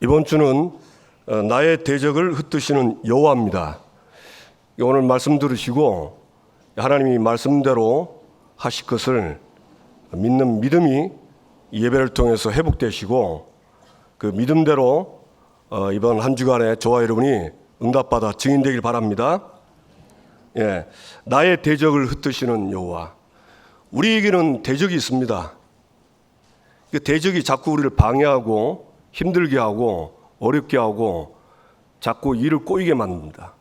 이번 주는 나의 대적을 흩으시는 여호와입니다. 오늘 말씀 들으시고 하나님이 말씀대로 하실 것을 믿는 믿음이 예배를 통해서 회복되시고 그 믿음대로 이번 한 주간에 저와 여러분이 응답받아 증인되길 바랍니다. 나의 대적을 흩으시는 여호와. 우리에게는 대적이 있습니다. 그 대적이 자꾸 우리를 방해하고 힘들게 하고 어렵게 하고 자꾸 일을 꼬이게 만듭니다.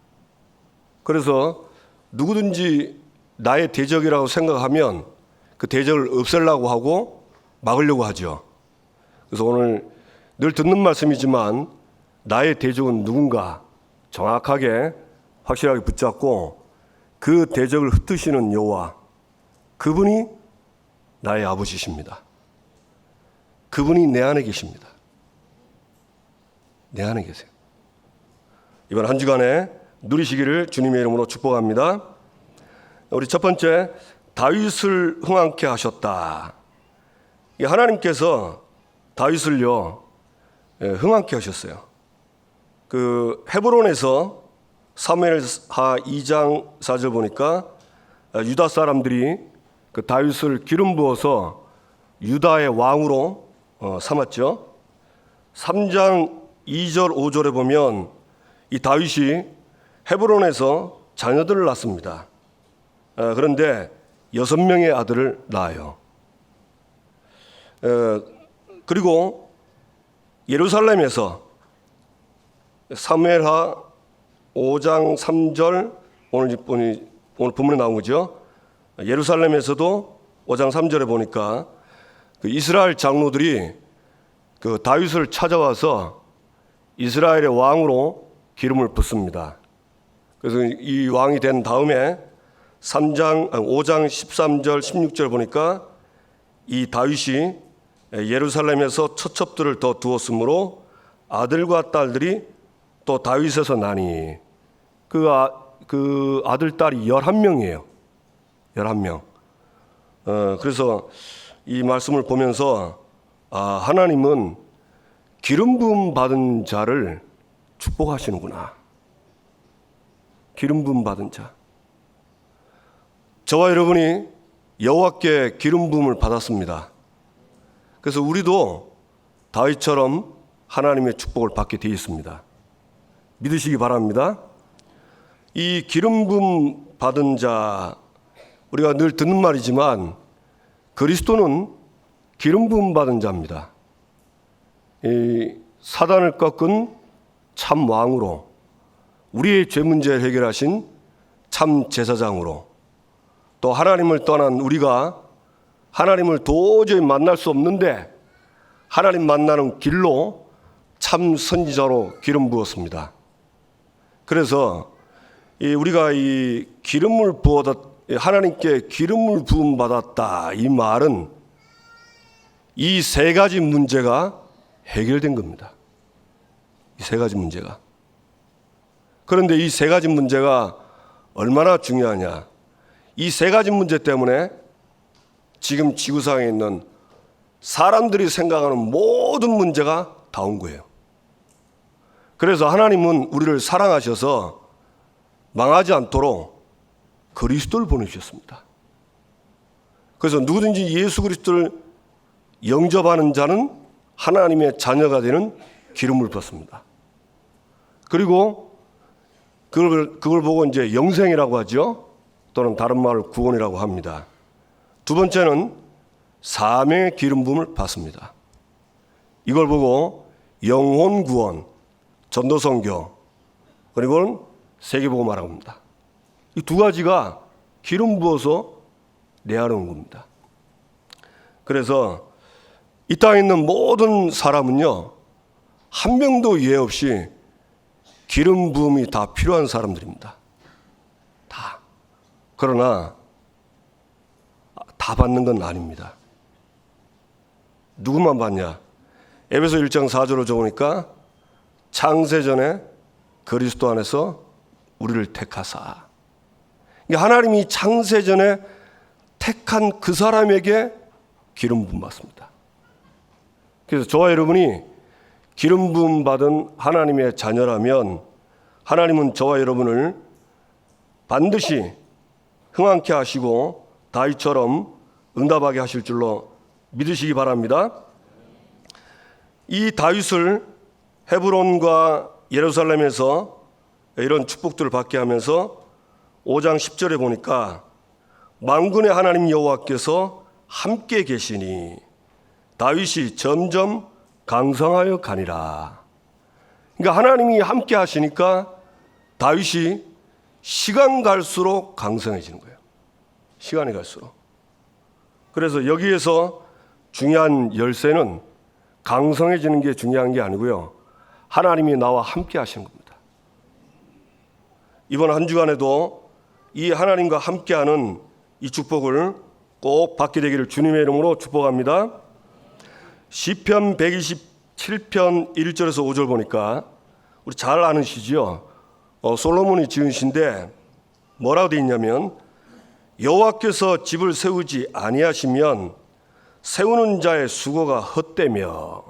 그래서 누구든지 나의 대적이라고 생각하면 그 대적을 없애려고 하고 막으려고 하죠. 그래서 오늘 늘 듣는 말씀이지만 나의 대적은 누군가 정확하게 확실하게 붙잡고 그 대적을 흩으시는 여호와, 그분이 나의 아버지십니다. 그분이 내 안에 계십니다. 내 안에 계세요. 이번 한 주간에 누리시기를 주님의 이름으로 축복합니다. 우리 첫 번째, 다윗을 흥왕케 하셨다. 하나님께서 다윗을요 흥왕케 하셨어요. 그 헤브론에서 사무엘하 2장 4절 보니까 유다 사람들이 그 다윗을 기름 부어서 유다의 왕으로 삼았죠. 3장 2절 5절에 보면 이 다윗이 헤브론에서 자녀들을 낳습니다. 그런데 6명의 아들을 낳아요. 그리고 예루살렘에서 사무엘하 5장 3절 오늘 본문에 나온 거죠. 예루살렘에서도 5장 3절에 보니까 그 이스라엘 장로들이 그 다윗을 찾아와서 이스라엘의 왕으로 기름을 붓습니다. 그래서 이 왕이 된 다음에 5장 13절 16절 보니까 이 다윗이 예루살렘에서 처첩들을 더 두었으므로 아들과 딸들이 또 다윗에서 나니 그 아들 딸이 11명이에요. 11명. 그래서 이 말씀을 보면서 하나님은 기름 부음 받은 자를 축복하시는구나. 기름 부음 받은 자. 저와 여러분이 여호와께 기름 부음을 받았습니다. 그래서 우리도 다윗처럼 하나님의 축복을 받게 되어 있습니다. 믿으시기 바랍니다. 이 기름 부음 받은 자, 우리가 늘 듣는 말이지만 그리스도는 기름 부음 받은 자입니다. 이 사단을 꺾은 참 왕으로, 우리의 죄 문제를 해결하신 참 제사장으로, 또 하나님을 떠난 우리가 하나님을 도저히 만날 수 없는데 하나님 만나는 길로 참 선지자로 기름 부었습니다. 그래서 우리가 이 기름을 하나님께 기름을 부음 받았다, 이 말은 이 세 가지 문제가 해결된 겁니다. 이 세 가지 문제가. 그런데 이 세 가지 문제가 얼마나 중요하냐. 이 세 가지 문제 때문에 지금 지구상에 있는 사람들이 생각하는 모든 문제가 다 온 거예요. 그래서 하나님은 우리를 사랑하셔서 망하지 않도록 그리스도를 보내주셨습니다. 그래서 누구든지 예수 그리스도를 영접하는 자는 하나님의 자녀가 되는 기름을 받습니다. 그리고 그걸 보고 이제 영생이라고 하죠. 또는 다른 말로 구원이라고 합니다. 두 번째는 사명의 기름 부음을 받습니다. 이걸 보고 영혼 구원, 전도 선교, 그리고 세계복음화라고 합니다. 이 두 가지가 기름 부어서 내 안에 온 겁니다. 그래서 이 땅에 있는 모든 사람은요, 한 명도 예외 없이 기름 부음이 다 필요한 사람들입니다. 다. 그러나 다 받는 건 아닙니다. 누구만 받냐? 에베소 1장 4절로 적으니까 창세전에 그리스도 안에서 우리를 택하사. 하나님이 창세전에 택한 그 사람에게 기름 부음 받습니다. 그래서 저와 여러분이 기름 부음 받은 하나님의 자녀라면 하나님은 저와 여러분을 반드시 흥황케 하시고 다윗처럼 응답하게 하실 줄로 믿으시기 바랍니다. 이 다윗을 헤브론과 예루살렘에서 이런 축복들을 받게 하면서 5장 10절에 보니까 만군의 하나님 여호와께서 함께 계시니 다윗이 점점 강성하여 가니라. 그러니까 하나님이 함께 하시니까 다윗이 시간 갈수록 강성해지는 거예요. 시간이 갈수록. 그래서 여기에서 중요한 열쇠는 강성해지는 게 중요한 게 아니고요, 하나님이 나와 함께 하시는 겁니다. 이번 한 주간에도 이 하나님과 함께하는 이 축복을 꼭 받게 되기를 주님의 이름으로 축복합니다. 시편 127편 1절에서 5절 보니까 우리 잘 아는 시죠. 솔로몬이 지은 시인데 뭐라고 되어 있냐면, 여호와께서 집을 세우지 아니하시면 세우는 자의 수고가 헛되며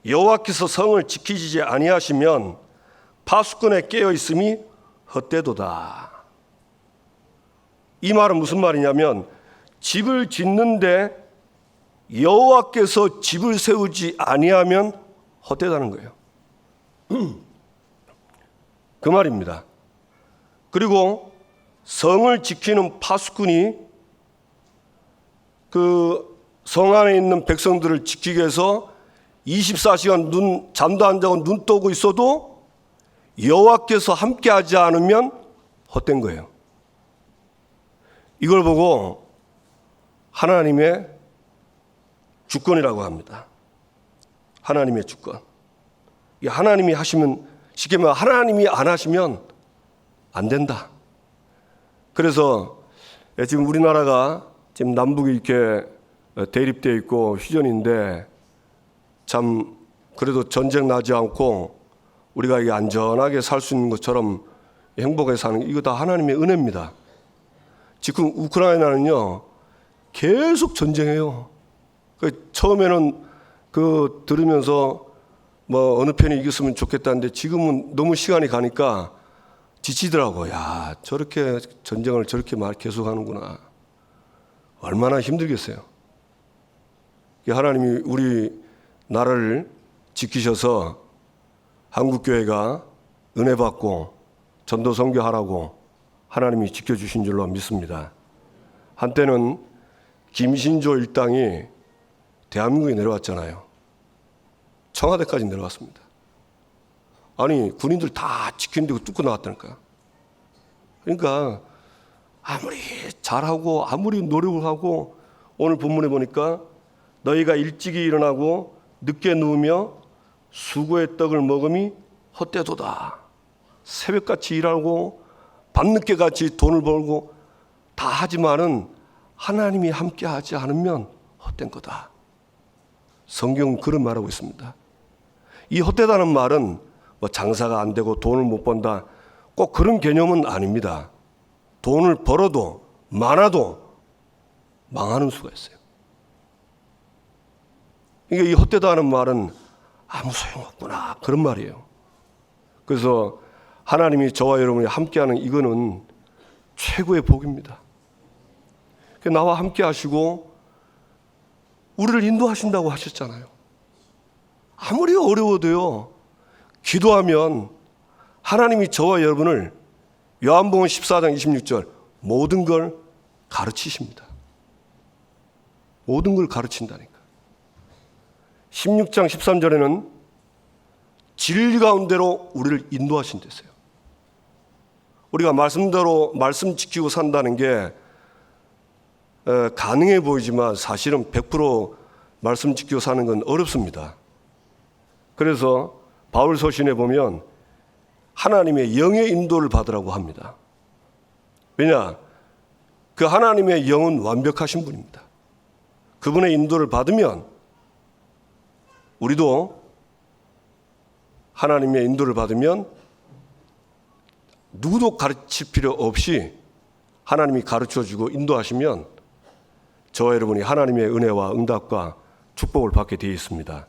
여호와께서 성을 지키지 아니하시면 파수꾼에 깨어 있음이 헛되도다. 이 말은 무슨 말이냐면, 집을 짓는데 여호와께서 집을 세우지 아니하면 헛되다는 거예요. 그 말입니다. 그리고 성을 지키는 파수꾼이 그 성 안에 있는 백성들을 지키기 위해서 24시간 잠도 안 자고 눈 뜨고 있어도 여호와께서 함께하지 않으면 헛된 거예요. 이걸 보고 하나님의 주권이라고 합니다. 하나님의 주권. 하나님이 하시면, 쉽게 말하면 하나님이 안 하시면 안 된다. 그래서 지금 우리나라가 지금 남북이 이렇게 대립되어 있고 휴전인데, 참 그래도 전쟁 나지 않고 우리가 이게 안전하게 살 수 있는 것처럼 행복하게 사는, 이거 다 하나님의 은혜입니다. 지금 우크라이나는요 계속 전쟁해요. 처음에는 들으면서 뭐 어느 편이 이겼으면 좋겠다는데 지금은 너무 시간이 가니까 지치더라고. 야, 저렇게 전쟁을 저렇게 계속하는구나. 얼마나 힘들겠어요. 하나님이 우리 나라를 지키셔서 한국교회가 은혜 받고 전도 선교하라고 하나님이 지켜주신 줄로 믿습니다. 한때는 김신조 일당이 대한민국에 내려왔잖아요. 청와대까지 내려왔습니다. 아니, 군인들 다 지키는데 뚫고 나왔다니까. 그러니까 아무리 잘하고 아무리 노력을 하고, 오늘 본문에 보니까 너희가 일찍이 일어나고 늦게 누우며 수고의 떡을 먹음이 헛되도다. 새벽같이 일하고 밤늦게같이 돈을 벌고 다 하지만은 하나님이 함께 하지 않으면 헛된 거다. 성경은 그런 말하고 있습니다. 이 헛되다는 말은 뭐 장사가 안 되고 돈을 못 번다, 꼭 그런 개념은 아닙니다. 돈을 벌어도 많아도 망하는 수가 있어요. 그러니까 이 헛되다는 말은 아무 소용없구나, 그런 말이에요. 그래서 하나님이 저와 여러분이 함께하는 이거는 최고의 복입니다. 나와 함께 하시고 우리를 인도하신다고 하셨잖아요. 아무리 어려워도요, 기도하면 하나님이 저와 여러분을, 요한복음 14장 26절, 모든 걸 가르치십니다. 모든 걸 가르친다니까. 16장 13절에는 진리 가운데로 우리를 인도하신댔어요. 우리가 말씀대로 말씀 지키고 산다는 게 가능해 보이지만 사실은 100% 말씀 지키고 사는 건 어렵습니다. 그래서 바울 서신에 보면 하나님의 영의 인도를 받으라고 합니다. 왜냐? 그 하나님의 영은 완벽하신 분입니다. 그분의 인도를 받으면 우리도 하나님의 인도를 받으면 누구도 가르칠 필요 없이 하나님이 가르쳐주고 인도하시면 저와 여러분이 하나님의 은혜와 응답과 축복을 받게 되어 있습니다.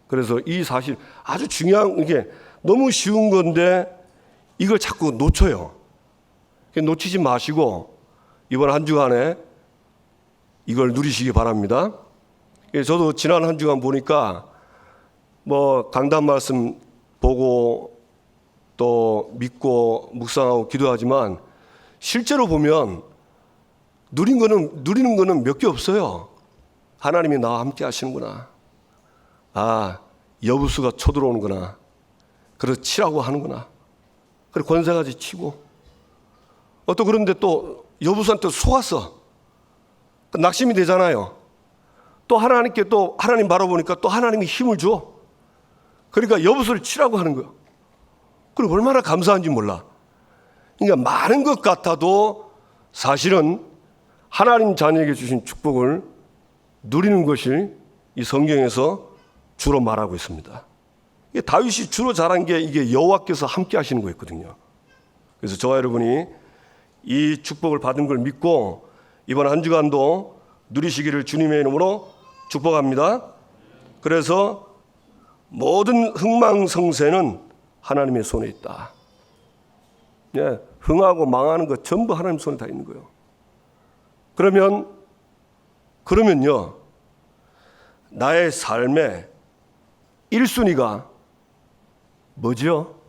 그래서 이 사실 아주 중요한 게 너무 쉬운 건데 이걸 자꾸 놓쳐요. 놓치지 마시고 이번 한 주간에 이걸 누리시기 바랍니다. 저도 지난 한 주간 보니까 뭐 강단 말씀 보고 또 믿고 묵상하고 기도하지만 실제로 보면 누리는 거는 몇 개 없어요. 하나님이 나와 함께 하시는구나. 아, 여부수가 쳐들어오는구나. 그래서 치라고 하는구나. 그래 권세가지 치고 또 그런데 또 여부수한테 속았어. 낙심이 되잖아요. 또 하나님께 또 하나님 바라보니까 또 하나님이 힘을 줘. 그러니까 여부수를 치라고 하는 거예요. 그리고 얼마나 감사한지 몰라. 그러니까 많은 것 같아도 사실은 하나님 자녀에게 주신 축복을 누리는 것이 이 성경에서 주로 말하고 있습니다. 다윗이 주로 잘한 게 이게 여호와께서 함께 하시는 거였거든요. 그래서 저와 여러분이 이 축복을 받은 걸 믿고 이번 한 주간도 누리시기를 주님의 이름으로 축복합니다. 그래서 모든 흥망성쇠는 하나님의 손에 있다. 예, 흥하고 망하는 것 전부 하나님 손에 다 있는 거예요. 그러면요, 나의 삶의 1순위가 뭐죠?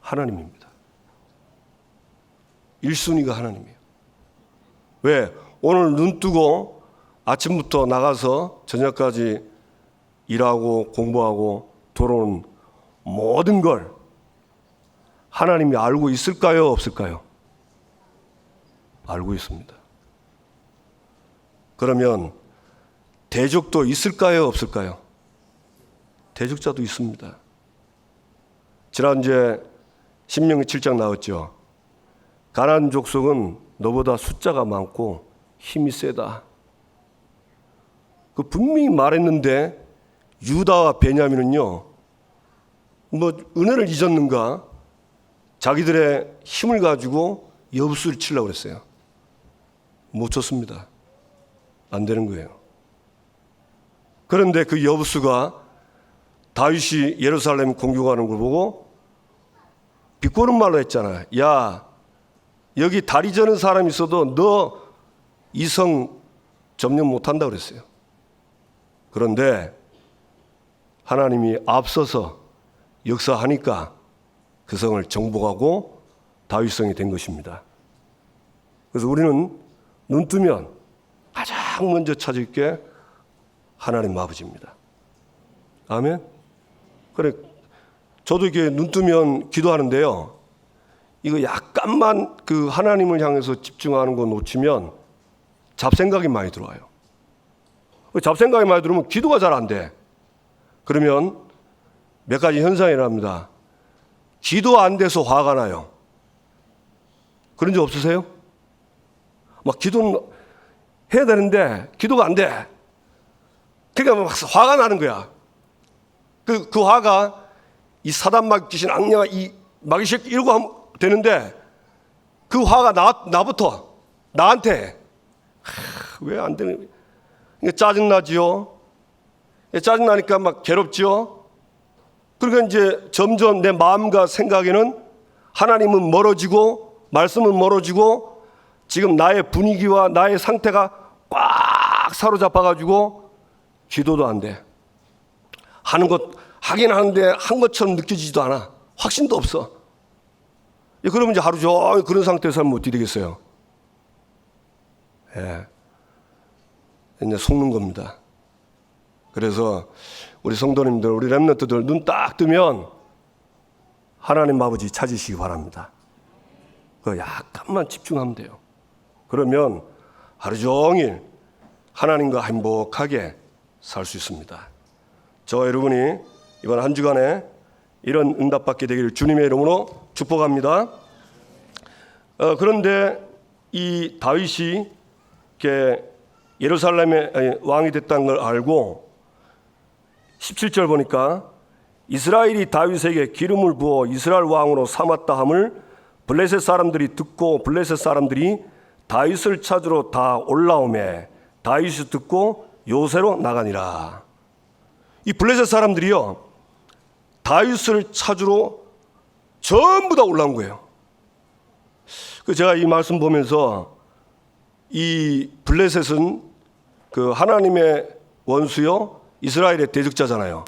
하나님입니다. 1순위가 하나님이에요. 왜? 오늘 눈 뜨고 아침부터 나가서 저녁까지 일하고 공부하고 돌아오는 모든 걸 하나님이 알고 있을까요? 없을까요? 알고 있습니다. 그러면 대적도 있을까요? 없을까요? 대적자도 있습니다. 지난주에 신명기 7장 나왔죠. 가나안 족속은 너보다 숫자가 많고 힘이 세다. 그 분명히 말했는데 유다와 베냐민은요, 뭐 은혜를 잊었는가 자기들의 힘을 가지고 여부수를 치려고 그랬어요. 못 쳤습니다. 안 되는 거예요. 그런데 그 여부수가 다윗이 예루살렘 공격하는 걸 보고 비꼬는 말로 했잖아요. 야, 여기 다리 저는 사람이 있어도 너 이성 점령 못한다 그랬어요. 그런데 하나님이 앞서서 역사하니까 그 성을 정복하고 다윗성이 된 것입니다. 그래서 우리는 눈 뜨면 가장 먼저 찾을 게 하나님 아버지입니다. 아멘. 그래, 저도 이렇게 눈 뜨면 기도하는데요. 이거 약간만 그 하나님을 향해서 집중하는 거 놓치면 잡생각이 많이 들어와요. 잡생각이 많이 들어오면 기도가 잘 안 돼. 그러면 몇 가지 현상이 일어납니다. 기도 안 돼서 화가 나요. 그런 적 없으세요? 막 기도는 해야 되는데 기도가 안 돼. 그러니까 막 화가 나는 거야. 그 화가 이 사단 맡기신 악녀가 이 마귀 새끼 이러고 하면 되는데 그 화가 나부터 나한테 왜 안 되는 거야? 그러니까 짜증나지요. 짜증나니까 막 괴롭지요. 그러니까 이제 점점 내 마음과 생각에는 하나님은 멀어지고 말씀은 멀어지고 지금 나의 분위기와 나의 상태가 꽉 사로잡아가지고 기도도 안 돼. 하긴 하는데 한 것처럼 느껴지지도 않아. 확신도 없어. 그러면 이제 하루 종일 그런 상태에서 살면 어떻게 되겠어요? 예. 이제 속는 겁니다. 그래서 우리 성도님들, 우리 렘넌트들 눈 딱 뜨면 하나님 아버지 찾으시기 바랍니다. 그 약간만 집중하면 돼요. 그러면 하루 종일 하나님과 행복하게 살 수 있습니다. 저와 여러분이 이번 한 주간에 이런 응답받게 되기를 주님의 이름으로 축복합니다. 그런데 이 다윗이 이렇게 예루살렘의 왕이 됐다는 걸 알고 17절 보니까 이스라엘이 다윗에게 기름을 부어 이스라엘 왕으로 삼았다 함을 블레셋 사람들이 듣고 블레셋 사람들이 다윗을 찾으러 다 올라오매 다윗이 듣고 요새로 나가니라. 이 블레셋 사람들이요, 다윗을 찾으러 전부 다 올라온 거예요. 그 제가 이 말씀 보면서 이 블레셋은 그 하나님의 원수요, 이스라엘의 대적자잖아요.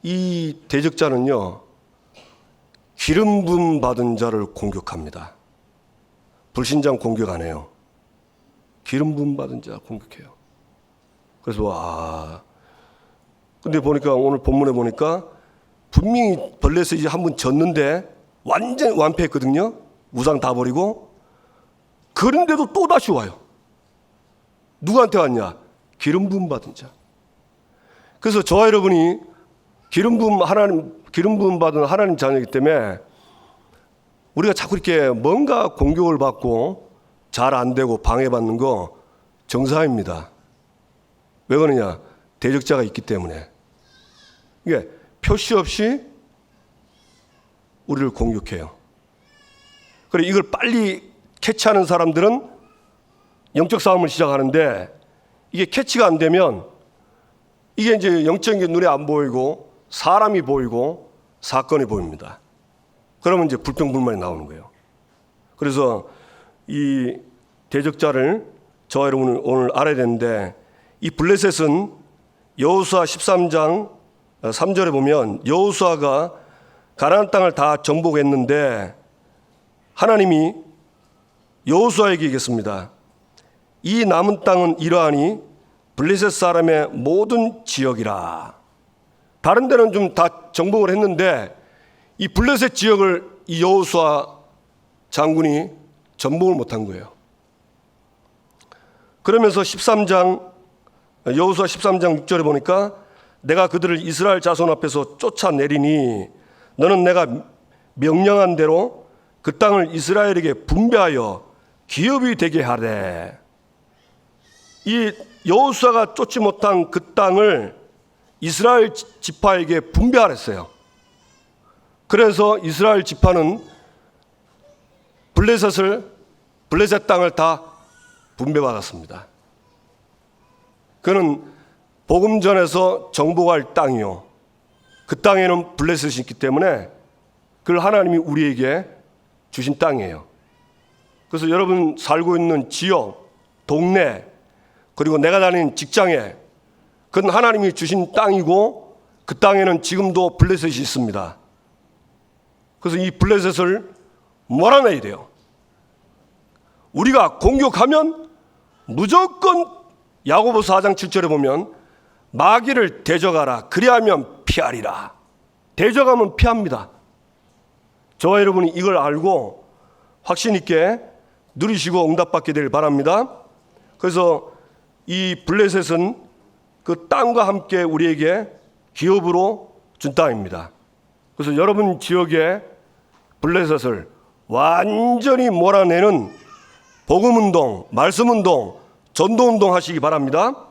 이 대적자는요, 기름 부음 받은 자를 공격합니다. 불신자 공격 안 해요. 기름 부음 받은 자 공격해요. 그래서 근데 보니까 오늘 본문에 보니까 분명히 블레셋이 한번 졌는데 완전 완패했거든요. 우상 다 버리고. 그런데도 또 다시 와요. 누구한테 왔냐? 기름 부음 받은 자. 그래서 저와 여러분이 기름 부음 받은 하나님 자녀이기 때문에 우리가 자꾸 이렇게 뭔가 공격을 받고 잘 안 되고 방해받는 거 정상입니다. 왜 그러냐? 대적자가 있기 때문에. 이게 표시 없이 우리를 공격해요. 그래, 이걸 빨리 캐치하는 사람들은 영적 싸움을 시작하는데, 이게 캐치가 안 되면 이게 이제 영적인 게 눈에 안 보이고 사람이 보이고 사건이 보입니다. 그러면 이제 불평불만이 나오는 거예요. 그래서 이 대적자를 저와 여러분은 오늘 알아야 되는데, 이 블레셋은 여호수아 13장 3절에 보면 여호수아가 가나안 땅을 다 정복했는데 하나님이 여호수아에게 얘기했습니다. 이 남은 땅은 이러하니 블레셋 사람의 모든 지역이라. 다른 데는 좀 다 정복을 했는데 이 블레셋 지역을 이 여호수아 장군이 정복을 못한 거예요. 그러면서 여호수아 13장 6절에 보니까 내가 그들을 이스라엘 자손 앞에서 쫓아내리니 너는 내가 명령한 대로 그 땅을 이스라엘에게 분배하여 기업이 되게 하래. 이 여호수아가 쫓지 못한 그 땅을 이스라엘 지파에게 분배하랬어요. 그래서 이스라엘 지파는 블레셋 땅을 다 분배받았습니다. 그는 복음 전에서 정복할 땅이요, 그 땅에는 블레셋이 있기 때문에 그걸 하나님이 우리에게 주신 땅이에요. 그래서 여러분 살고 있는 지역, 동네, 그리고 내가 다니는 직장에 그건 하나님이 주신 땅이고 그 땅에는 지금도 블레셋이 있습니다. 그래서 이 블레셋을 몰아내야 돼요. 우리가 공격하면 무조건 야고보서 4장 7절에 보면 마귀를 대적하라 그리하면 피하리라. 대적하면 피합니다. 저와 여러분이 이걸 알고 확신 있게 누리시고 응답받게 되길 바랍니다. 그래서 이 블레셋은 그 땅과 함께 우리에게 기업으로 준 땅입니다. 그래서 여러분 지역에 블레셋을 완전히 몰아내는 복음운동, 말씀운동, 전도운동 하시기 바랍니다.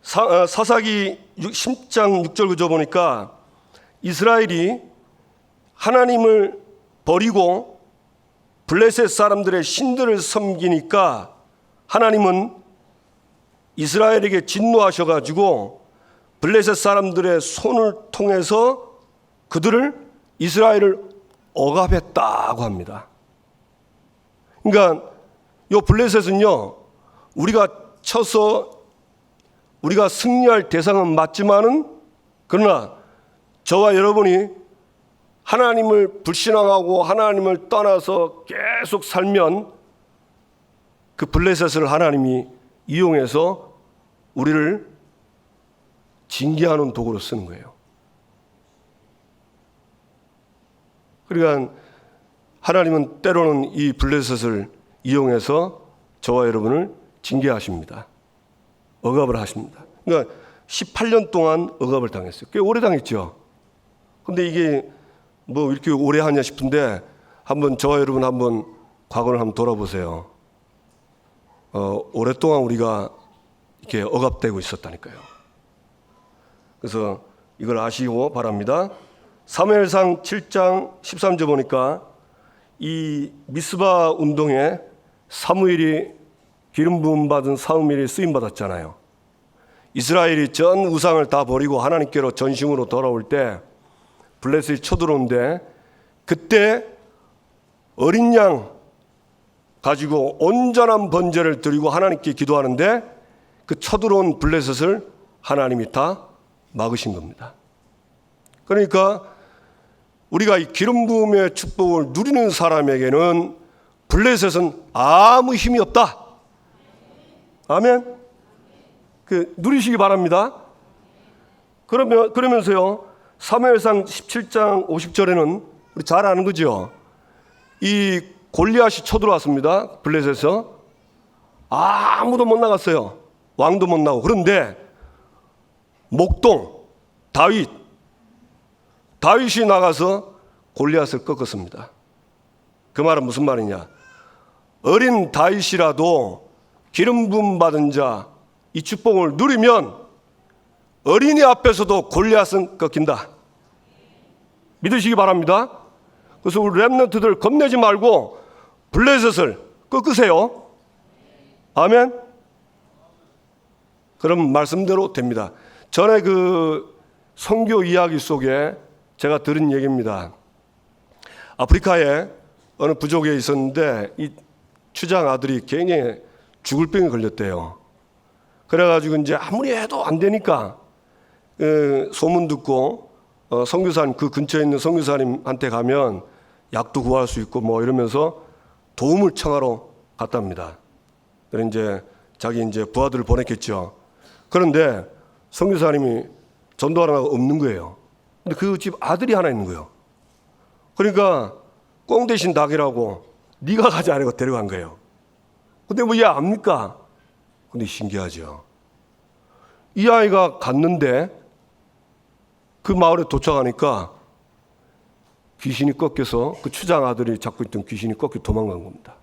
사사기 10장 6절 구절 보니까 이스라엘이 하나님을 버리고 블레셋 사람들의 신들을 섬기니까 하나님은 이스라엘에게 진노하셔가지고 블레셋 사람들의 손을 통해서 이스라엘을 억압했다고 합니다. 그러니까 이 블레셋은요, 우리가 쳐서 우리가 승리할 대상은 맞지만은, 그러나 저와 여러분이 하나님을 불신앙하고 하나님을 떠나서 계속 살면 그 블레셋을 하나님이 이용해서 우리를 징계하는 도구로 쓰는 거예요. 그러니까 하나님은 때로는 이 블레셋을 이용해서 저와 여러분을 징계하십니다. 억압을 하십니다. 그러니까 18년 동안 억압을 당했어요. 꽤 오래 당했죠. 근데 이게 뭐 이렇게 오래 하냐 싶은데 한번 저와 여러분 한번 과거를 한번 돌아보세요. 오랫동안 우리가 이렇게 억압되고 있었다니까요. 그래서 이걸 아시고 바랍니다. 사무엘상 7장 13절 보니까 이 미스바 운동에 사무엘이 기름 부음 받은 사무엘이 쓰임 받았잖아요. 이스라엘이 전 우상을 다 버리고 하나님께로 전심으로 돌아올 때 블레셋이 쳐들어오는데, 그때 어린 양 가지고 온전한 번제를 드리고 하나님께 기도하는데, 그 쳐들어온 블레셋을 하나님이 다 막으신 겁니다. 그러니까 우리가 이 기름 부음의 축복을 누리는 사람에게는 블레셋은 아무 힘이 없다. 아멘. 누리시기 바랍니다. 그러면서요, 사무엘상 17장 50절에는 우리 잘 아는 거죠. 이 골리앗이 쳐들어왔습니다. 블레셋에서 아무도 못 나갔어요. 왕도 못 나오고. 그런데 목동 다윗이 나가서 골리앗을 꺾었습니다. 그 말은 무슨 말이냐? 어린 다윗이라도 기름 부음 받은 자, 이 축복을 누리면 어린이 앞에서도 골리앗은 꺾인다. 믿으시기 바랍니다. 그래서 우리 렘넌트들 겁내지 말고 블레셋을 꺾으세요. 아멘. 그럼 말씀대로 됩니다. 전에 그 선교 이야기 속에 제가 들은 얘기입니다. 아프리카에 어느 부족에 있었는데 이 추장 아들이 굉장히 죽을 병에 걸렸대요. 그래가지고 이제 아무리 해도 안 되니까 소문 듣고 선교사님, 그 근처에 있는 선교사님한테 가면 약도 구할 수 있고 뭐 이러면서 도움을 청하러 갔답니다. 그래서 이제 자기 이제 부하들을 보냈겠죠. 그런데 선교사님이 전도하러 없는 거예요. 근데 그 집 아들이 하나 있는 거예요. 그러니까 꽁 대신 닭이라고 네가 가지 않고 데려간 거예요. 근데 뭐 얘 압니까? 근데 신기하죠. 이 아이가 갔는데 그 마을에 도착하니까 귀신이 꺾여서 그 추장 아들이 잡고 있던 귀신이 꺾여 도망간 겁니다.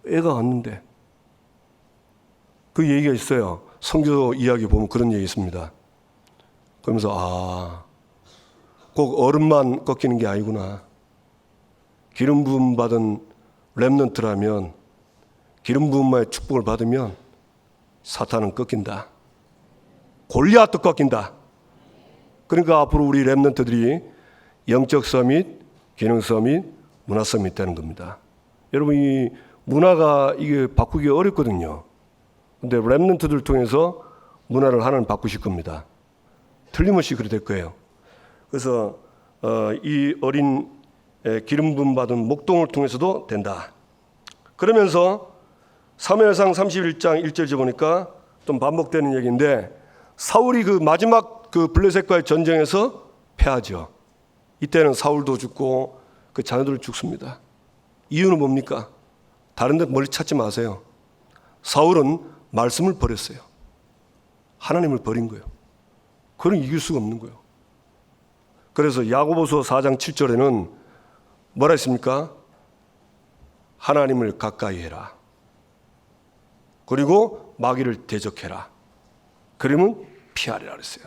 애가 갔는데 그 얘기가 있어요. 선교 이야기 보면 그런 얘기 있습니다. 그러면서 꼭 어른만 꺾이는 게 아니구나. 기름 부음 받은 렘넌트라면, 기름 부음만의 축복을 받으면 사탄은 꺾인다. 골리앗도 꺾인다. 그러니까 앞으로 우리 렘넌트들이 영적 서밋, 기능 서밋, 문화 서밋 되는 겁니다. 여러분, 이 문화가 이게 바꾸기 어렵거든요. 근데 렘넌트들 통해서 문화를 하나님 바꾸실 겁니다. 틀림없이 그렇게 될 거예요. 그래서 이 어린 기름 부음 받은 목동을 통해서도 된다. 그러면서 사무엘상 31장 1절 보니까 좀 반복되는 얘기인데, 사울이 그 마지막 그 블레셋과의 전쟁에서 패하죠. 이때는 사울도 죽고 그 자녀들도 죽습니다. 이유는 뭡니까? 다른 데 멀리 찾지 마세요. 사울은 말씀을 버렸어요. 하나님을 버린 거예요. 그건 이길 수가 없는 거예요. 그래서 야고보서 4장 7절에는 뭐라 했습니까? 하나님을 가까이 해라. 그리고 마귀를 대적해라. 그러면 피하리라 그랬어요.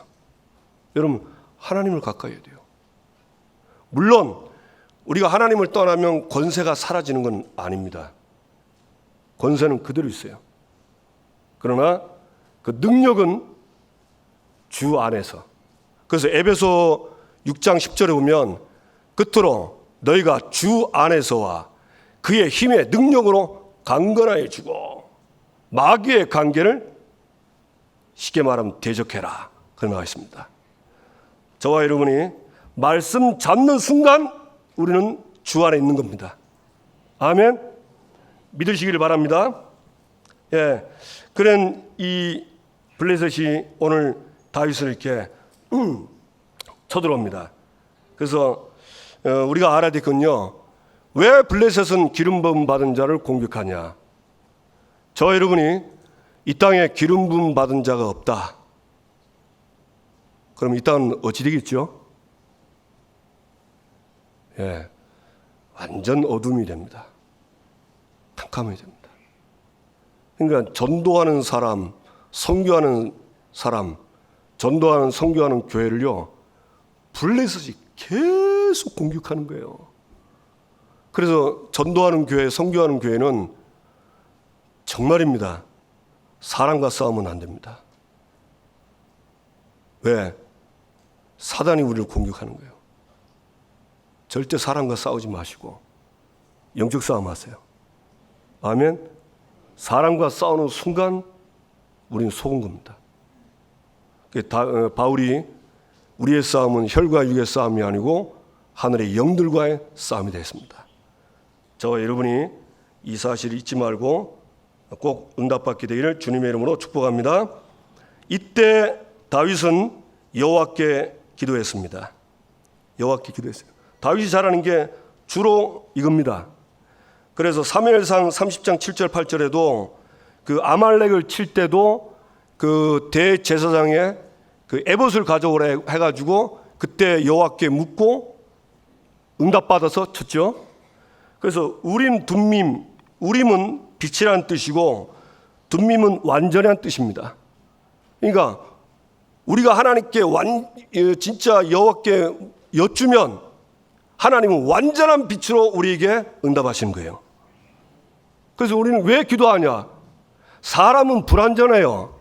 여러분, 하나님을 가까이 해야 돼요. 물론 우리가 하나님을 떠나면 권세가 사라지는 건 아닙니다. 권세는 그대로 있어요. 그러나 그 능력은 주 안에서. 그래서 에베소 6장 10절에 보면 끝으로 너희가 주 안에서와 그의 힘의 능력으로 강건하여지고 마귀의 관계를 쉽게 말하면 대적해라. 그런 나와 있습니다. 저와 여러분이 말씀 잡는 순간 우리는 주 안에 있는 겁니다. 아멘. 믿으시길 바랍니다. 예, 그런 이 블레셋이 오늘 다윗을 이렇게 쳐들어옵니다. 그래서 우리가 알아야 되거든요. 왜 블레셋은 기름 부음 받은 자를 공격하냐? 저 여러분이 이 땅에 기름 부음 받은 자가 없다. 그럼 이 땅은 어찌 되겠죠? 예, 완전 어둠이 됩니다. 캄캄해야 됩니다. 그러니까 전도하는 사람, 선교하는 사람, 전도하는 선교하는 교회를요, 블레셋이 계속 공격하는 거예요. 그래서 전도하는 교회, 선교하는 교회는 정말입니다. 사람과 싸우면 안 됩니다. 왜? 사단이 우리를 공격하는 거예요. 절대 사람과 싸우지 마시고 영적 싸움 하세요. 아멘. 사람과 싸우는 순간 우리는 속은 겁니다. 바울이 우리의 싸움은 혈과 육의 싸움이 아니고 하늘의 영들과의 싸움이 되었습니다. 저와 여러분이 이 사실을 잊지 말고 꼭 응답받게 되기를 주님의 이름으로 축복합니다. 이때 다윗은 여호와께 기도했습니다. 여호와께 기도했어요. 다윗이 잘하는 게 주로 이겁니다. 그래서 사무엘상 30장 7절 8절에도 그 아말렉을 칠 때도 그 대제사장에 그 에봇을 가져오라 해가지고 그때 여호와께 묻고 응답받아서 쳤죠. 그래서 우림 둠밈, 우림은 빛이라는 뜻이고 둠밈은 완전한 뜻입니다. 그러니까 우리가 하나님께 진짜 여호와께 여쭈면 하나님은 완전한 빛으로 우리에게 응답하시는 거예요. 그래서 우리는 왜 기도하냐? 사람은 불완전해요.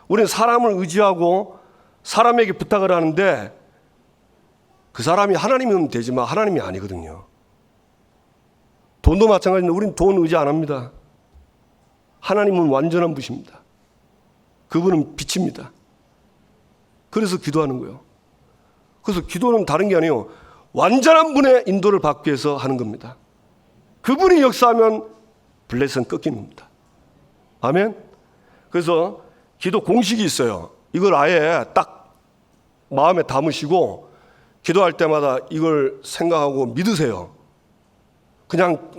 우리는 사람을 의지하고 사람에게 부탁을 하는데 그 사람이 하나님이면 되지만 하나님이 아니거든요. 돈도 마찬가지인데 우리는 돈 의지 안 합니다. 하나님은 완전한 분이십니다. 그분은 빛입니다. 그래서 기도하는 거예요. 그래서 기도는 다른 게 아니에요. 완전한 분의 인도를 받기 위해서 하는 겁니다. 그분이 역사하면 블레셋은 꺾이는 겁니다. 아멘. 그래서 기도 공식이 있어요. 이걸 아예 딱 마음에 담으시고 기도할 때마다 이걸 생각하고 믿으세요. 그냥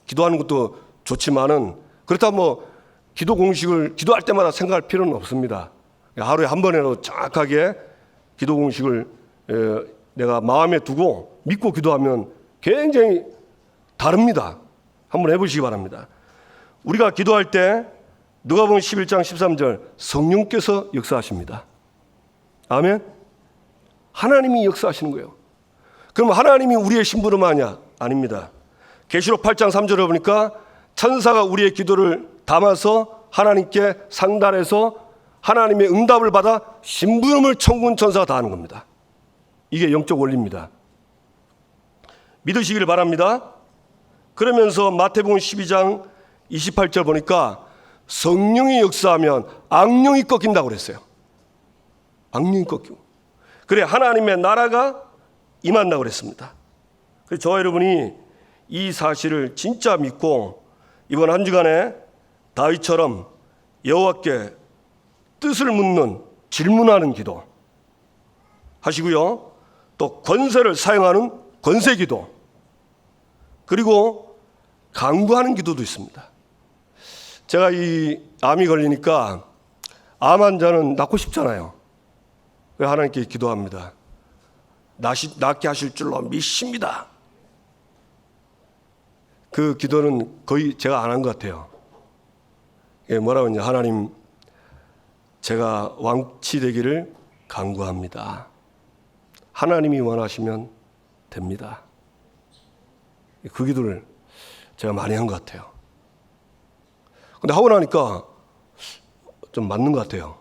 기도하는 것도 좋지만은 그렇다고 뭐 기도 공식을 기도할 때마다 생각할 필요는 없습니다. 하루에 한 번이라도 정확하게 기도 공식을 내가 마음에 두고 믿고 기도하면 굉장히 다릅니다. 한번 해보시기 바랍니다. 우리가 기도할 때 누가복음 11장 13절 성령께서 역사하십니다. 아멘. 하나님이 역사하시는 거예요. 그럼 하나님이 우리의 심부름하냐? 아닙니다. 계시록 8장 3절에 보니까 천사가 우리의 기도를 담아서 하나님께 상달해서 하나님의 응답을 받아 심부름을 천군 천사가 다 하는 겁니다. 이게 영적 원리입니다. 믿으시기를 바랍니다. 그러면서 마태복음 12장 28절 보니까 성령이 역사하면 악령이 꺾인다고 그랬어요. 악령이 꺾이고. 그래 하나님의 나라가 임한다고 그랬습니다. 그래서 저와 여러분이 이 사실을 진짜 믿고 이번 한 주간에 다윗처럼 여호와께 뜻을 묻는 질문하는 기도 하시고요. 또 권세를 사용하는 권세 기도 그리고 간구하는 기도도 있습니다. 제가 이 암이 걸리니까 암 환자는 낫고 싶잖아요. 왜 하나님께 기도합니다. 낫게 하실 줄로 믿습니다. 그 기도는 거의 제가 안 한 것 같아요. 뭐라고 했냐? 하나님, 제가 완치되기를 간구합니다. 하나님이 원하시면 됩니다. 그 기도를 제가 많이 한 것 같아요. 근데 하고 나니까 좀 맞는 것 같아요.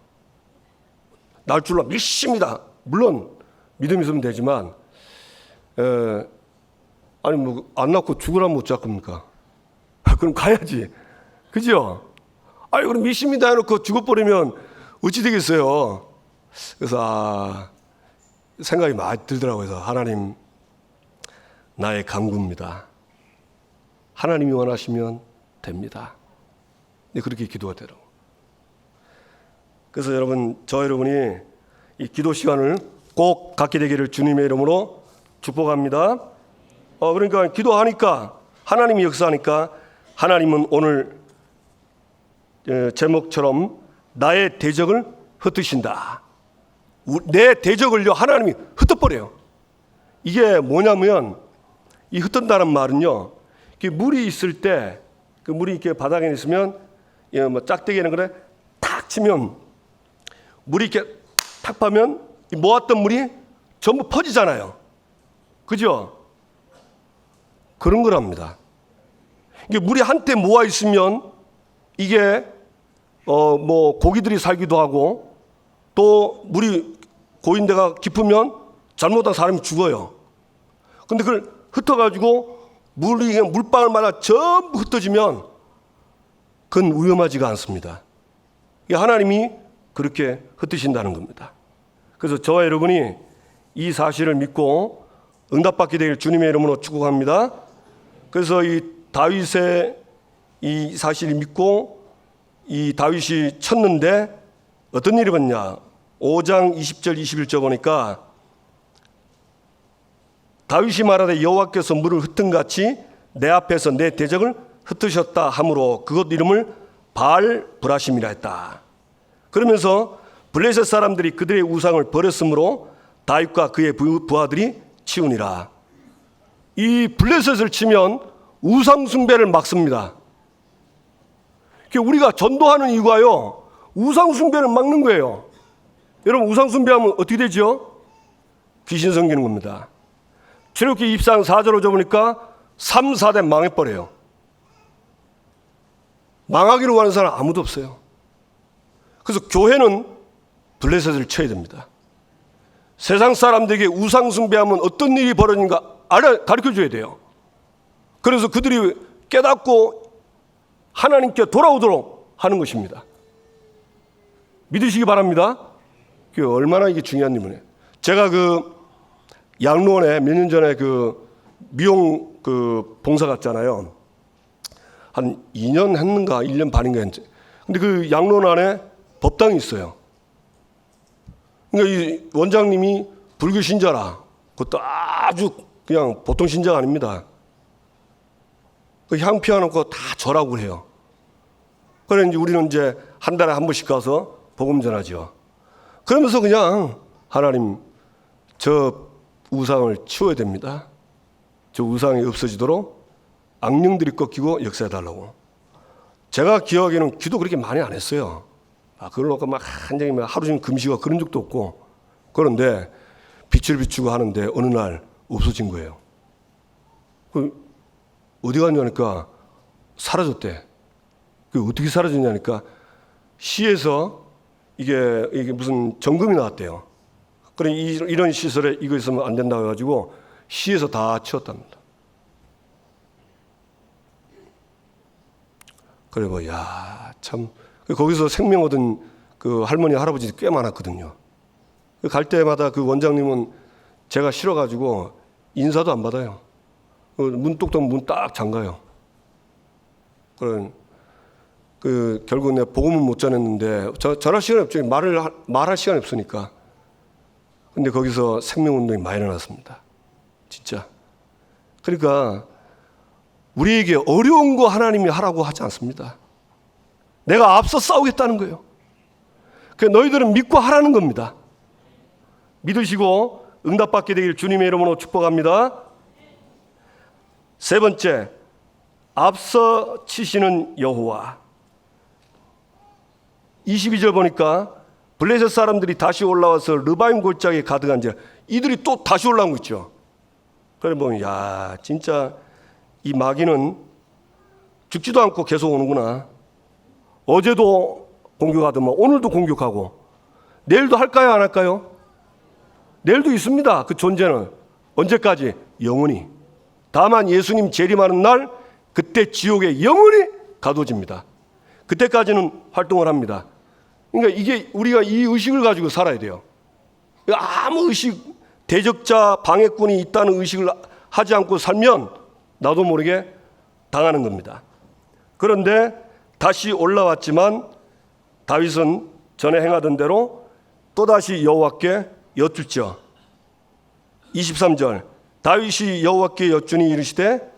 날 줄로 믿습니다. 물론 믿음이 있으면 되지만 아니 뭐 안 낳고 죽으라면 어쩔 겁니까? 그럼 가야지. 그죠? 아니 그럼 믿습니다 해놓고 죽어버리면 어찌 되겠어요? 그래서 생각이 많이 들더라고요. 그래서 하나님 나의 간구입니다. 하나님이 원하시면 됩니다. 그렇게 기도가 되더라고요. 그래서 여러분이 이 기도 시간을 꼭 갖게 되기를 주님의 이름으로 축복합니다. 그러니까 기도하니까 하나님이 역사하니까 하나님은 오늘 제목처럼 나의 대적을 흩으신다. 내 대적을요 하나님이 흩어버려요. 이게 뭐냐면 이 흩은다는 말은요 물이 있을 때 그 물이 이렇게 바닥에 있으면 뭐 짝대기는 그래 탁 치면 물이 이렇게 탁 파면 모았던 물이 전부 퍼지잖아요. 그죠? 그런 거랍니다. 이게 물이 한때 모아 있으면 이게 뭐 고기들이 살기도 하고 또 물이 고인데가 깊으면 잘못한 사람이 죽어요. 근데 그걸 흩어가지고 물이 물방울마다 전부 흩어지면 그건 위험하지가 않습니다. 하나님이 그렇게 흩으신다는 겁니다. 그래서 저와 여러분이 이 사실을 믿고 응답받게 되길 주님의 이름으로 축복합니다. 그래서 이 다윗의 이 사실을 믿고 이 다윗이 쳤는데 어떤 일이 벌어졌냐? 5장 20절 21절 보니까 다윗이 말하되 여호와께서 물을 흩은같이 내 앞에서 내 대적을 흩으셨다 하므로 그것 이름을 바알 브라심이라 했다. 그러면서 블레셋 사람들이 그들의 우상을 버렸으므로 다윗과 그의 부하들이 치우니라. 이 블레셋을 치면 우상 숭배를 막습니다. 우리가 전도하는 이유가요, 우상 숭배를 막는 거예요. 여러분, 우상 숭배하면 어떻게 되죠? 귀신 섬기는 겁니다. 출애굽기 24장 4절로 보니까 3, 4대 망해버려요. 망하기로 하는 사람 아무도 없어요. 그래서 교회는 블레셋을 쳐야 됩니다. 세상 사람들에게 우상 숭배하면 어떤 일이 벌어지는가 가르쳐줘야 돼요. 그래서 그들이 깨닫고 하나님께 돌아오도록 하는 것입니다. 믿으시기 바랍니다. 얼마나 이게 중요한 일이에요. 제가 그 양로원에 몇 년 전에 그 미용 그 봉사 갔잖아요. 한 2년 했는가 1년 반인가 했는데, 근데 그 양로원 안에 법당이 있어요. 그러니까 이 원장님이 불교 신자라. 그것도 아주 그냥 보통 신자가 아닙니다. 그 향 피워놓고 다 절하고 해요. 그래 이제 우리는 이제 한 달에 한 번씩 가서 복음 전하죠. 그러면서 그냥 하나님 저 우상을 치워야 됩니다. 저 우상이 없어지도록 악령들이 꺾이고 역사해달라고. 제가 기억하기에는 기도 그렇게 많이 안 했어요. 그걸 놓고 막 한장이 하루 종일 금식하고 그런 적도 없고. 그런데 빛을 비추고 하는데 어느 날 없어진 거예요. 어디 갔냐니까 사라졌대. 어떻게 사라졌냐니까 시에서 이게 무슨 점검이 나왔대요. 그래 이런 시설에 이거 있으면 안 된다고 해가지고 시에서 다 치웠답니다. 그래 참 거기서 생명 얻은 그 할머니 할아버지 꽤 많았거든요. 갈 때마다 그 원장님은 제가 싫어가지고 인사도 안 받아요. 문 똑똑 문 딱 잠가요. 그런 결국 내가 복음은 못 전했는데 전할 시간이 없죠. 말할 시간이 없으니까. 근데 거기서 생명운동이 많이 일어났습니다. 진짜. 그러니까 우리에게 어려운 거 하나님이 하라고 하지 않습니다. 내가 앞서 싸우겠다는 거예요. 그래서 너희들은 믿고 하라는 겁니다. 믿으시고 응답받게 되길 주님의 이름으로 축복합니다. 세 번째, 앞서 치시는 여호와. 22절 보니까 블레셋 사람들이 다시 올라와서 르바임 골짜기에 가득 앉아. 이들이 또 다시 올라온 거 있죠. 그래 보면 진짜 이 마귀는 죽지도 않고 계속 오는구나. 어제도 공격하더만 오늘도 공격하고 내일도 할까요, 안 할까요? 내일도 있습니다. 그 존재는 언제까지? 영원히. 다만 예수님 재림하는 날 그때 지옥에 영원히 가둬집니다. 그때까지는 활동을 합니다. 그러니까 이게 우리가 이 의식을 가지고 살아야 돼요. 아무 의식, 대적자, 방해꾼이 있다는 의식을 하지 않고 살면 나도 모르게 당하는 겁니다. 그런데 다시 올라왔지만 다윗은 전에 행하던 대로 또다시 여호와께 여쭙죠. 23절 다윗이 여호와께 여쭈니 이르시되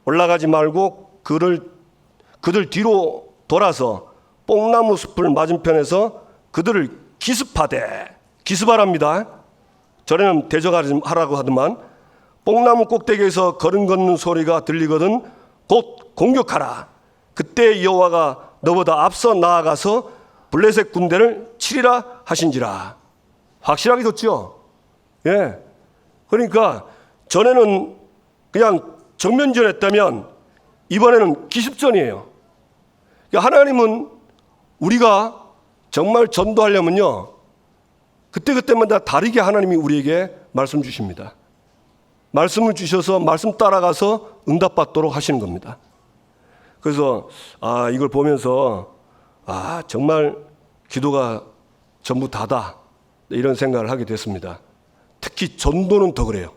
올라가지 말고 그들 뒤로 돌아서 뽕나무 숲을 맞은편에서 그들을 기습하되, 기습하랍니다. 전에는 대적하라고 하더만 뽕나무 꼭대기에서 걸음 걷는 소리가 들리거든 곧 공격하라. 그때 여호와가 너보다 앞서 나아가서 블레셋 군대를 치리라 하신지라. 확실하게 뒀죠. 예. 그러니까 전에는 그냥 정면전했다면 이번에는 기습전이에요. 그러니까 하나님은 우리가 정말 전도하려면요, 그때그때마다 다르게 하나님이 우리에게 말씀 주십니다. 말씀을 주셔서 말씀 따라가서 응답받도록 하시는 겁니다. 그래서 이걸 보면서 정말 기도가 전부 다다, 이런 생각을 하게 됐습니다. 특히 전도는 더 그래요.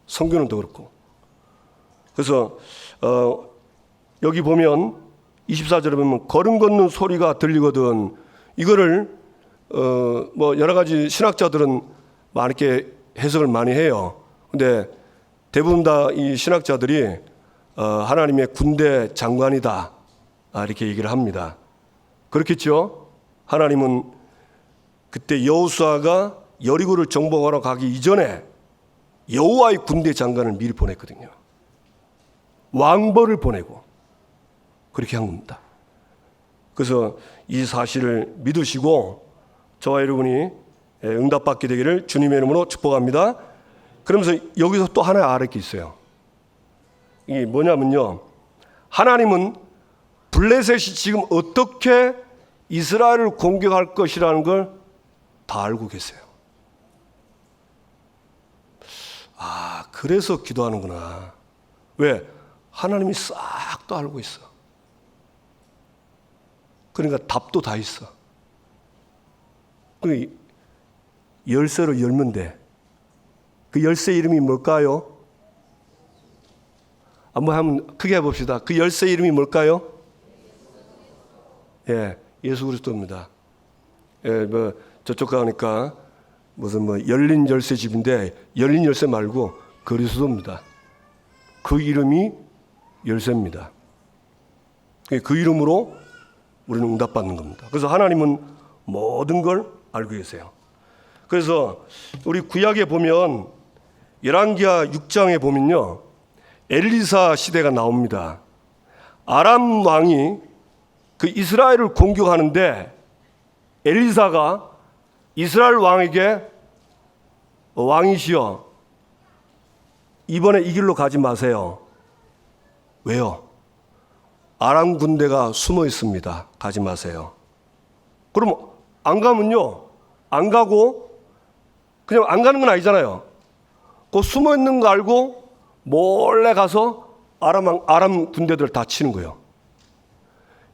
선교는 더 그렇고. 그래서 여기 보면 24절에 보면 걸음 걷는 소리가 들리거든. 이거를 뭐 여러 가지 신학자들은 많게 해석을 많이 해요. 근데 대부분 다 이 신학자들이 하나님의 군대 장관이다, 이렇게 얘기를 합니다. 그렇겠죠? 하나님은 그때 여호수아가 여리고를 정복하러 가기 이전에 여호와의 군대 장관을 미리 보냈거든요. 왕벌을 보내고 그렇게 한 겁니다. 그래서 이 사실을 믿으시고 저와 여러분이 응답받게 되기를 주님의 이름으로 축복합니다. 그러면서 여기서 또 하나 알을 게 있어요. 이게 뭐냐면요, 하나님은 블레셋이 지금 어떻게 이스라엘을 공격할 것이라는 걸 다 알고 계세요. 그래서 기도하는구나. 왜? 하나님이 싹 다 알고 있어. 그러니까 답도 다 있어. 그 열쇠로 열면 돼. 그 열쇠 이름이 뭘까요? 한번 크게 해봅시다. 그 열쇠 이름이 뭘까요? 예수 그리스도입니다. 뭐 저쪽 가니까 무슨 뭐 열린 열쇠 집인데 열린 열쇠 말고 그리스도입니다. 그 이름이 열쇠입니다. 그 이름으로 우리는 응답받는 겁니다. 그래서 하나님은 모든 걸 알고 계세요. 그래서 우리 구약에 보면 열왕기하 6장에 보면요, 엘리사 시대가 나옵니다. 아람 왕이 그 이스라엘을 공격하는데 엘리사가 이스라엘 왕에게 왕이시여, 이번에 이 길로 가지 마세요. 왜요? 아람 군대가 숨어 있습니다. 가지 마세요. 그럼 안 가면요, 안 가고 그냥 안 가는 건 아니잖아요. 그 숨어 있는 거 알고 몰래 가서 아람 군대들 다 치는 거예요.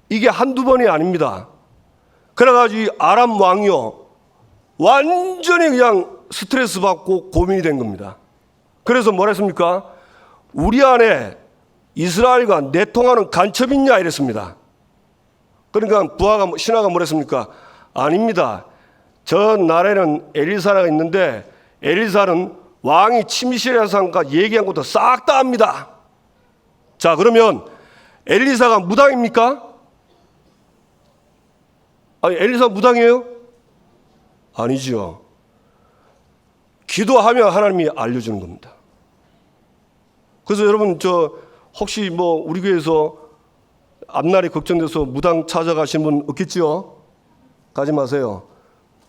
이게 한두 번이 아닙니다. 그래가지고 아람 왕이요, 완전히 그냥 스트레스 받고 고민이 된 겁니다. 그래서 뭐라 했습니까? 우리 안에 이스라엘과 내통하는 간첩이 있냐 이랬습니다. 그러니까 신하가 뭐라 했습니까? 아닙니다. 저 나라에는 엘리사가 있는데 엘리사는 왕이 침실에서 얘기한 것도 싹 다 압니다. 자, 그러면 엘리사가 무당입니까? 엘리사 무당이에요? 아니죠. 기도하면 하나님이 알려주는 겁니다. 그래서 여러분, 혹시 뭐 우리 교회에서 앞날이 걱정돼서 무당 찾아가신 분 없겠죠? 가지 마세요.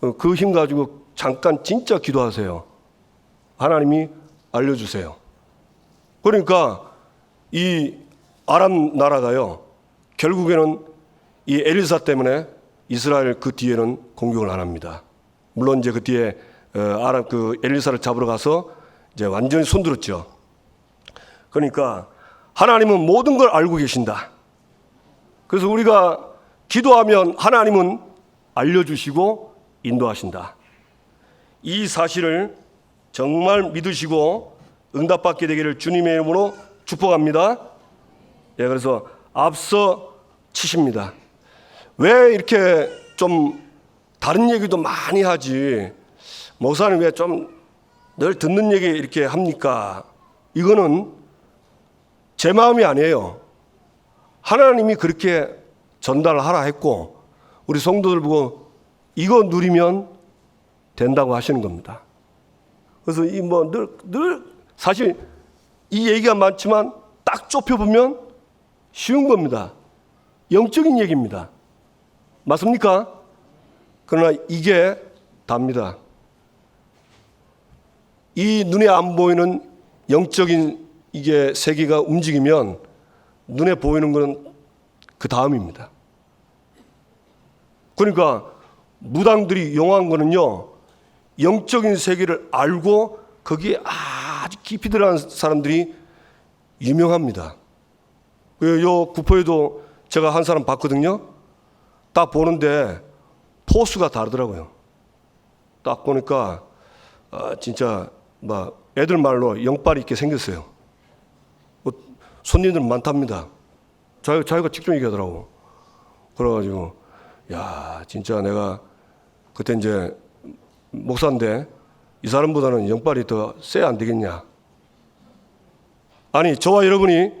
그 힘 가지고 잠깐 진짜 기도하세요. 하나님이 알려주세요. 그러니까 이 아람 나라가요, 결국에는 이 엘리사 때문에 이스라엘 그 뒤에는 공격을 안 합니다. 물론 이제 그 뒤에 엘리사를 잡으러 가서 이제 완전히 손들었죠. 그러니까 하나님은 모든 걸 알고 계신다. 그래서 우리가 기도하면 하나님은 알려주시고 인도하신다. 이 사실을 정말 믿으시고 응답받게 되기를 주님의 이름으로 축복합니다. 그래서 앞서 치십니다. 왜 이렇게 좀 다른 얘기도 많이 하지, 목사님 왜 좀 늘 듣는 얘기 이렇게 합니까? 이거는 제 마음이 아니에요. 하나님이 그렇게 전달하라 했고 우리 성도들 보고 이거 누리면 된다고 하시는 겁니다. 그래서 늘 사실 이 얘기가 많지만 딱 좁혀보면 쉬운 겁니다. 영적인 얘기입니다. 맞습니까? 그러나 이게 답니다. 이 눈에 안 보이는 영적인 이게 세계가 움직이면 눈에 보이는 것은 그 다음입니다. 그러니까 무당들이 용한 거는요, 영적인 세계를 알고 거기에 아주 깊이 들어간 사람들이 유명합니다. 요 구포에도 제가 한 사람 봤거든요. 딱 보는데 포스가 다르더라고요. 딱 보니까 진짜 막 애들 말로 영빨이 있게 생겼어요. 손님들 많답니다. 자기가 직접 얘기하더라고. 그래가지고 야, 진짜 내가 그때 이제 목사인데 이 사람보다는 영빨이 더 세야 안 되겠냐. 아니, 저와 여러분이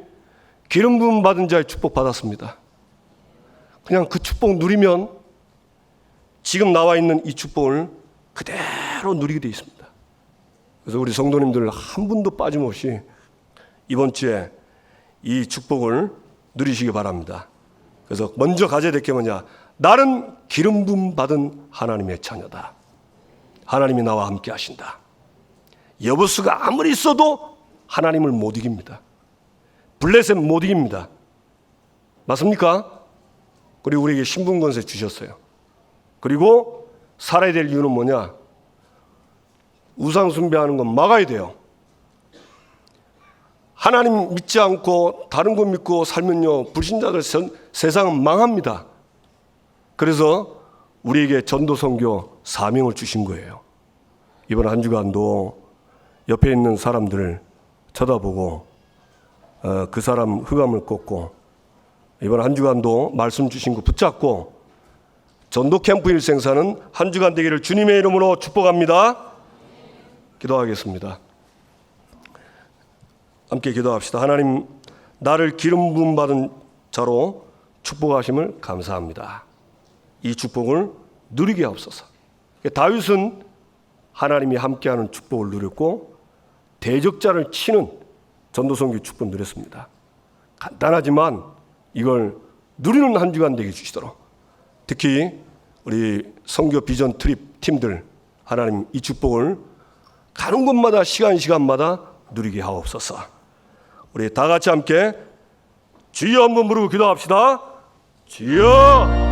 기름 부음 받은 자의 축복 받았습니다. 그냥 그 축복 누리면 지금 나와 있는 이 축복을 그대로 누리게 되어 있습니다. 그래서 우리 성도님들 한 분도 빠짐없이 이번 주에 이 축복을 누리시기 바랍니다. 그래서 먼저 가져야 될 게 뭐냐? 나는 기름 부음 받은 하나님의 자녀다. 하나님이 나와 함께 하신다. 여보수가 아무리 있어도 하나님을 못 이깁니다. 블레셋 못 이깁니다. 맞습니까? 그리고 우리에게 신분권세 주셨어요. 그리고 살아야 될 이유는 뭐냐? 우상 숭배하는 건 막아야 돼요. 하나님 믿지 않고 다른 것 믿고 살면요, 불신자들 세상은 망합니다. 그래서 우리에게 전도 선교 사명을 주신 거예요. 이번 한 주간도 옆에 있는 사람들을 쳐다보고 그 사람 흑암을 꽂고, 이번 한 주간도 말씀 주신 거 붙잡고 전도 캠프 일생사는 한 주간 되기를 주님의 이름으로 축복합니다. 기도하겠습니다. 함께 기도합시다. 하나님, 나를 기름 부음 받은 자로 축복하심을 감사합니다. 이 축복을 누리게 하옵소서. 다윗은 하나님이 함께하는 축복을 누렸고 대적자를 치는 전도선교 축복을 누렸습니다. 간단하지만 이걸 누리는 한 주간 되게 주시도록, 특히 우리 선교 비전 트립 팀들 하나님 이 축복을 가는 곳마다 시간마다 누리게 하옵소서. 우리 다 같이 함께 주여 한번 부르고 기도합시다. 주여.